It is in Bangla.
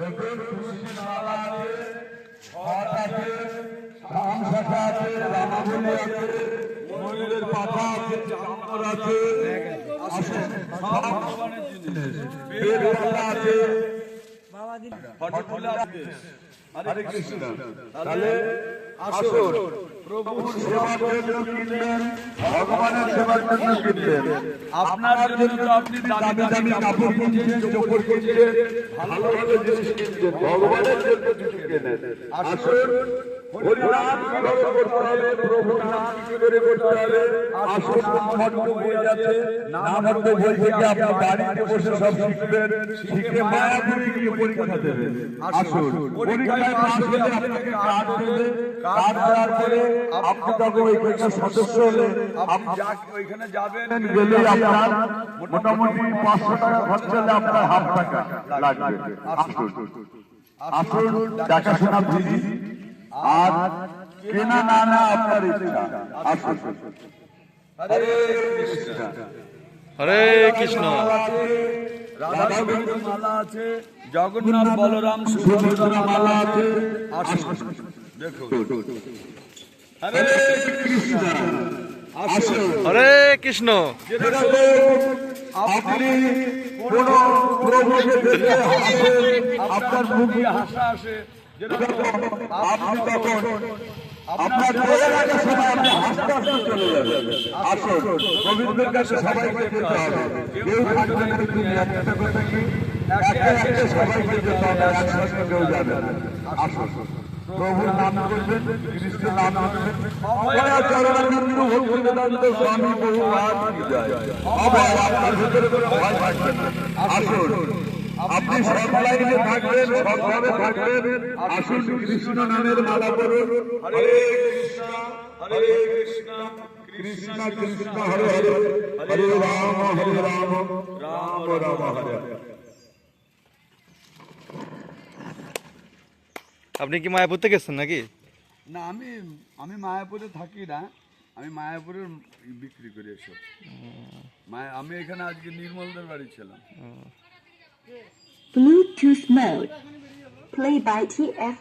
দেখুন তুলসী মালা আছে, ঘট আছে, রাম শাখা আছে, রামাবলী আছে, ময়ূরের পাতা আছে, চামর আছে, আসেন সব ভগবানের জিনিস, বেল পাতা আছে, ফটো তুলে আসবে। হরে কৃষ্ণ। তাহলে আসুন, প্রভুর সেবার জন্য কিনলেন, ভগবানের সেবার জন্য কিনলেন। আপনার জন্য তো আপনি দামি দামি কাপড় কিনছেন, চোপড় কিনছেন, ভালো ভালো জিনিস কিনছেন, ভগবানের জন্য কিছু কেনেন। আসুন, হরিনাম কিভাবে করতে হবে, প্রভুর নাম কি করে করতে হবে, আসুন নামহট্ট বই আছে, নামহট্ট বই থেকে আপনি বাড়িতে বসে সব শিখবেন, শিখে মায়াপুরে গিয়ে পরীক্ষা দেবেন। আসুন, পরীক্ষায় পাস হলে আপনাকে কার্ড দেবে, কার্ড দেওয়ার পরে আপনি তখন ওইখানকার সদস্য হলে আপনি ওইখানে যাবেন, গেলেই আপনার মোটামুটি 500 টাকা খরচ হলে আপনার হাফ টাকা লাগবে। আসুন, আসুন, দেখাশোনা বুঝি আর কেনা না না আপনার ইচ্ছা। আসুন, হরে কৃষ্ণ। হরে কৃষ্ণ। রাধা গোবিন্দ মালা আছে, জগন্নাথ বলরাম সুভদ্রা মালা আছে। আসুন, দেখুন, হরে কৃষ্ণ। আসুন, হরে কৃষ্ণ। আপনি কোন প্রভুকে দেখে হাসেন, আপনার মুখে হাসা আসে, আপনি তখন আপনার চলে যাওয়ার সময় আপনি হাসতে হাসতে চলে যাবেন। আসুন, গোবিন্দের কাছে সবাইকে যেতে হবে, কেউ থাকবে না, কিন্তু একটা কথা কি, একে একে সবাইকে যেতে হবে, একসঙ্গে কেউ যাবে না। আসুন, প্রভুর নাম করবেন, কৃষ্ণের নাম করবেন, অভয় চরণানন্দ ভক্তি বেদান্ত স্বামী বহুবার কি যায়, অভয় আপনার ভিতরে কোনো ভয় থাকবে না। আসুন, আপনি সব লাইনে থাকবেন, সবভাবে থাকবেন। আসুন, কৃষ্ণ নামের মালা পড়ুন, হরে কৃষ্ণ হরে কৃষ্ণ কৃষ্ণ কৃষ্ণ হরে হরে, হরে রাম রাম রাম হরে হরে। আপনি কি মায়াপুর থেকে এসেছেন নাকি? না, আমি মায়াপুরে থাকি না, আমি মায়াপুরের বিক্রি করি এসব। আমি এখানে আজকে নির্মলদের বাড়ি ছিলাম। Bluetooth mode. Play by TF